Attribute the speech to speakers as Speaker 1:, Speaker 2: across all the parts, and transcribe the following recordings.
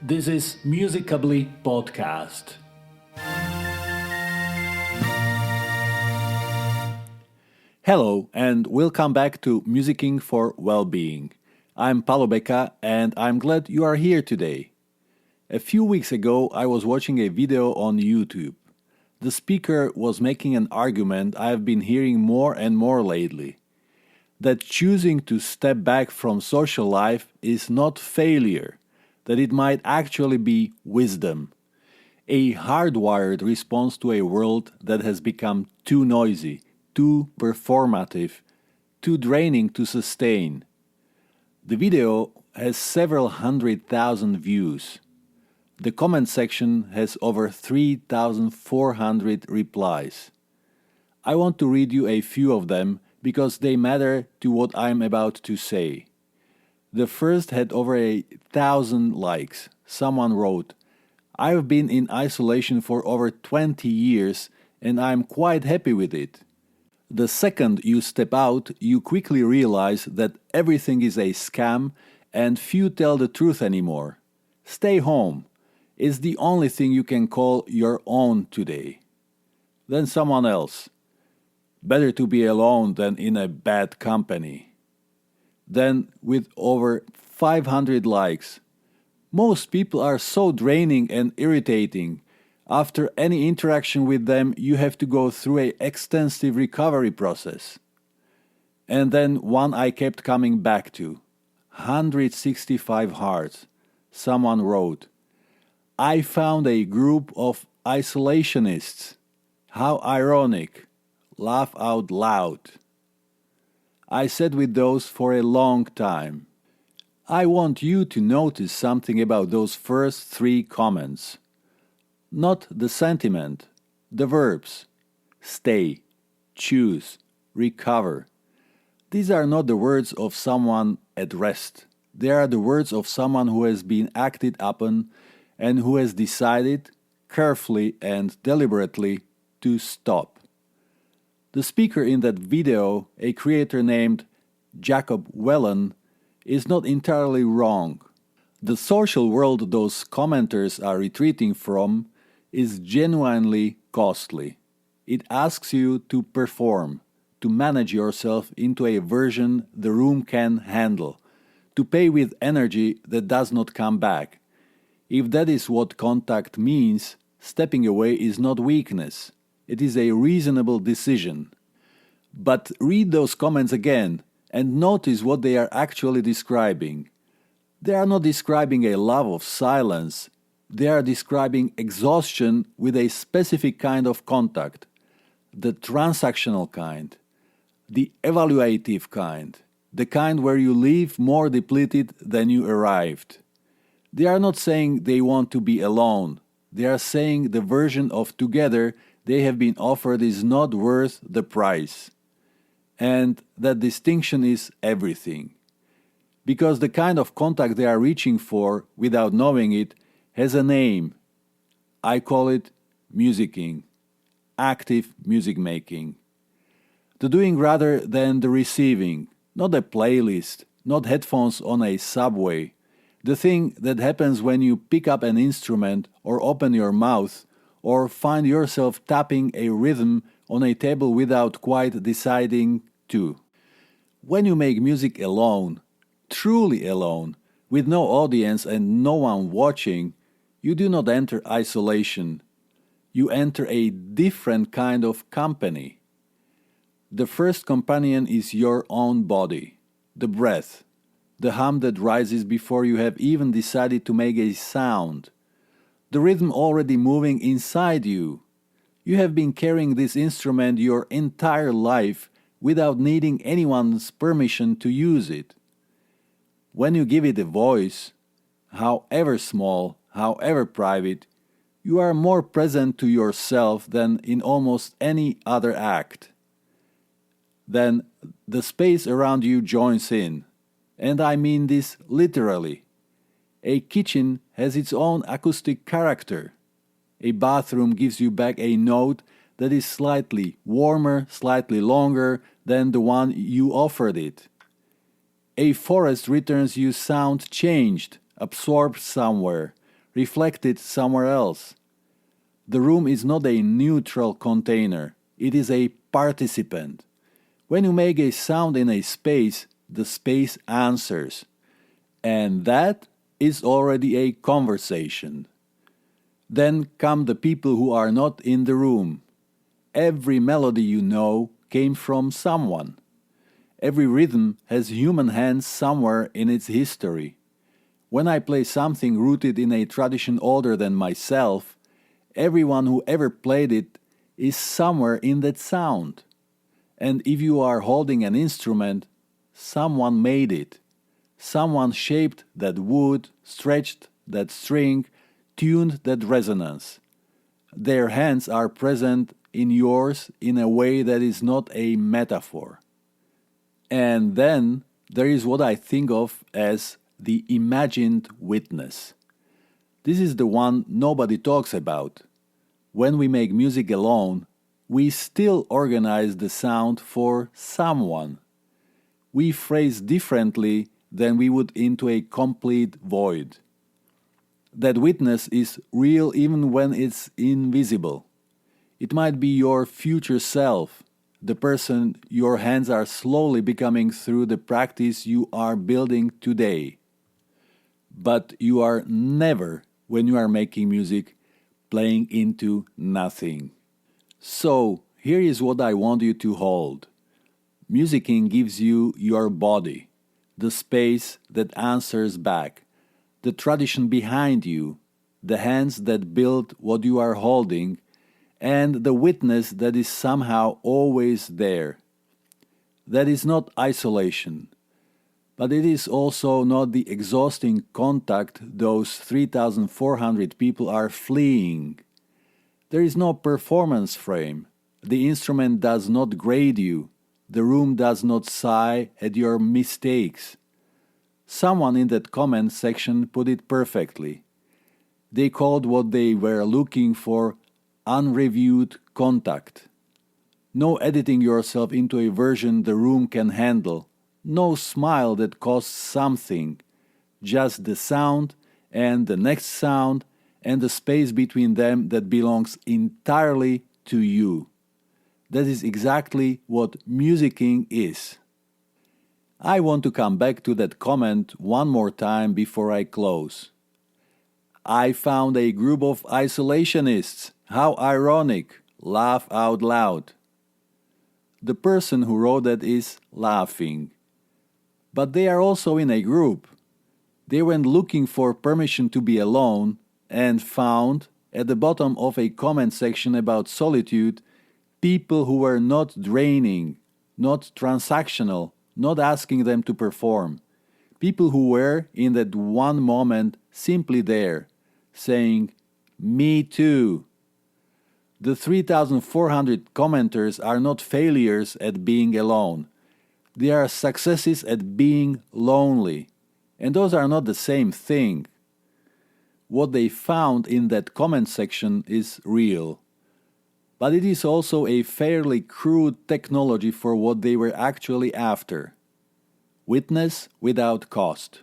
Speaker 1: This is Musicably Podcast. Hello and welcome back to Musicking for Wellbeing. I'm Paulo Becca and I'm glad you are here today. A few weeks ago I was watching a video on YouTube. The speaker was making an argument I have been hearing more and more lately. That choosing to step back from social life is not failure, that it might actually be wisdom. A hardwired response to a world that has become too noisy, too performative, too draining to sustain. The video has several 100,000 views. The comment section has over 3,400 replies. I want to read you a few of them because they matter to what I'm about to say. The first had over 1,000 likes. Someone wrote, "I've been in isolation for over 20 years and I'm quite happy with it." The second you step out, you quickly realize that everything is a scam and few tell the truth anymore. Stay home. It's the only thing you can call your own today. Then someone else. Better to be alone than in a bad company. Then, with over 500 likes. Most people are so draining and irritating. After any interaction with them, you have to go through an extensive recovery process. And then one I kept coming back to. 165 hearts. Someone wrote, "I found a group of isolationists. How ironic. Laugh out loud." I sat with those for a long time. I want you to notice something about those first three comments. Not the sentiment, the verbs. Stay, choose, recover. These are not the words of someone at rest. They are the words of someone who has been acted upon and who has decided, carefully and deliberately, to stop. The speaker in that video, a creator named Jacob Wellen, is not entirely wrong. The social world those commenters are retreating from is genuinely costly. It asks you to perform, to manage yourself into a version the room can handle, to pay with energy that does not come back. If that is what contact means, stepping away is not weakness. It is a reasonable decision. But read those comments again and notice what they are actually describing. They are not describing a love of silence. They are describing exhaustion with a specific kind of contact, the transactional kind, the evaluative kind, the kind where you leave more depleted than you arrived. They are not saying they want to be alone. They are saying the version of together they have been offered is not worth the price. And that distinction is everything. Because the kind of contact they are reaching for, without knowing it, has a name. I call it musicking, active music making. The doing rather than the receiving, not a playlist, not headphones on a subway. The thing that happens when you pick up an instrument or open your mouth or find yourself tapping a rhythm on a table without quite deciding to. When you make music alone, truly alone, with no audience and no one watching, you do not enter isolation. You enter a different kind of company. The first companion is your own body, the breath, the hum that rises before you have even decided to make a sound, the rhythm already moving inside you. You have been carrying this instrument your entire life without needing anyone's permission to use it. When you give it a voice, however small, however private, you are more present to yourself than in almost any other act. Then the space around you joins in, and I mean this literally. A kitchen has its own acoustic character. A bathroom gives you back a note that is slightly warmer, slightly longer than the one you offered it. A forest returns you sound changed, absorbed somewhere, reflected somewhere else. The room is not a neutral container, it is a participant. When you make a sound in a space, the space answers. And that is already a conversation. Then come the people who are not in the room. Every melody you know came from someone. Every rhythm has human hands somewhere in its history. When I play something rooted in a tradition older than myself, everyone who ever played it is somewhere in that sound. And if you are holding an instrument, someone made it. Someone shaped that wood, stretched that string, tuned that resonance. Their hands are present in yours in a way that is not a metaphor. And then there is what I think of as the imagined witness. This is the one nobody talks about. When we make music alone, we still organize the sound for someone. We phrase differently than we would into a complete void. That witness is real even when it's invisible. It might be your future self, the person your hands are slowly becoming through the practice you are building today. But you are never, when you are making music, playing into nothing. So, here is what I want you to hold. Musicking gives you your body, the space that answers back, the tradition behind you, the hands that build what you are holding, and the witness that is somehow always there. That is not isolation, but it is also not the exhausting contact those 3,400 people are fleeing. There is no performance frame. The instrument does not grade you. The room does not sigh at your mistakes. Someone in that comment section put it perfectly. They called what they were looking for unreviewed contact. No editing yourself into a version the room can handle. No smile that costs something. Just the sound and the next sound and the space between them that belongs entirely to you. That is exactly what musicking is. I want to come back to that comment one more time before I close. I found a group of isolationists. How ironic. Laugh out loud. The person who wrote that is laughing. But they are also in a group. They went looking for permission to be alone and found, at the bottom of a comment section about solitude, people who were not draining, not transactional, not asking them to perform. People who were, in that one moment, simply there, saying, "Me too." The 3,400 commenters are not failures at being alone. They are successes at being lonely. And those are not the same thing. What they found in that comment section is real. But it is also a fairly crude technology for what they were actually after. Witness without cost.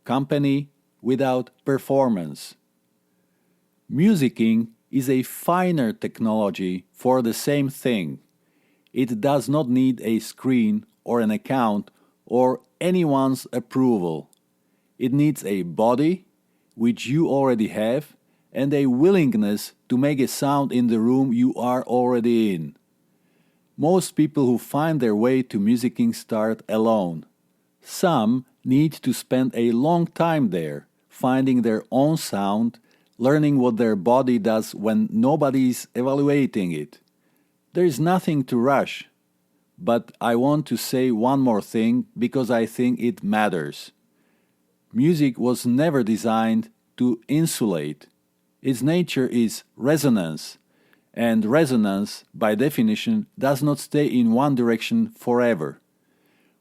Speaker 1: Company without performance. Musicking is a finer technology for the same thing. It does not need a screen or an account or anyone's approval. It needs a body, which you already have, and a willingness to make a sound in the room you are already in. Most people who find their way to musicking start alone. Some need to spend a long time there, finding their own sound, learning what their body does when nobody is evaluating it. There is nothing to rush. But I want to say one more thing because I think it matters. Music was never designed to insulate. Its nature is resonance, and resonance, by definition, does not stay in one direction forever.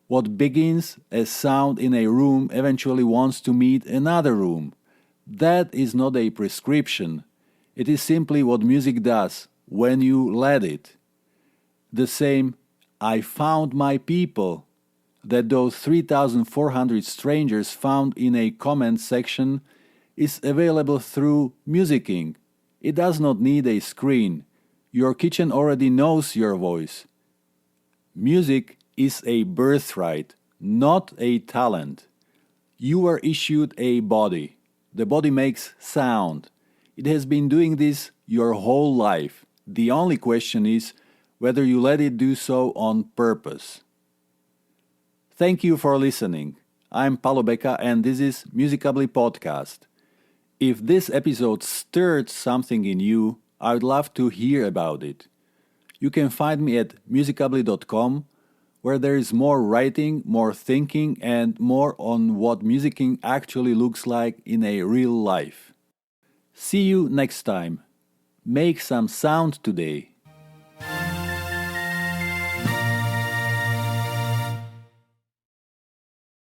Speaker 1: What begins as sound in a room eventually wants to meet another room. That is not a prescription. It is simply what music does when you let it. The same "I found my people" that those 3,400 strangers found in a comment section is available through Musicking. It does not need a screen. Your kitchen already knows your voice. Music is a birthright, not a talent. You were issued a body. The body makes sound. It has been doing this your whole life. The only question is whether you let it do so on purpose. Thank you for listening. I'm Paulo Becca and this is Musicably Podcast. If this episode stirred something in you, I would love to hear about it. You can find me at musicably.com, where there is more writing, more thinking, and more on what musicking actually looks like in a real life. See you next time. Make some sound today.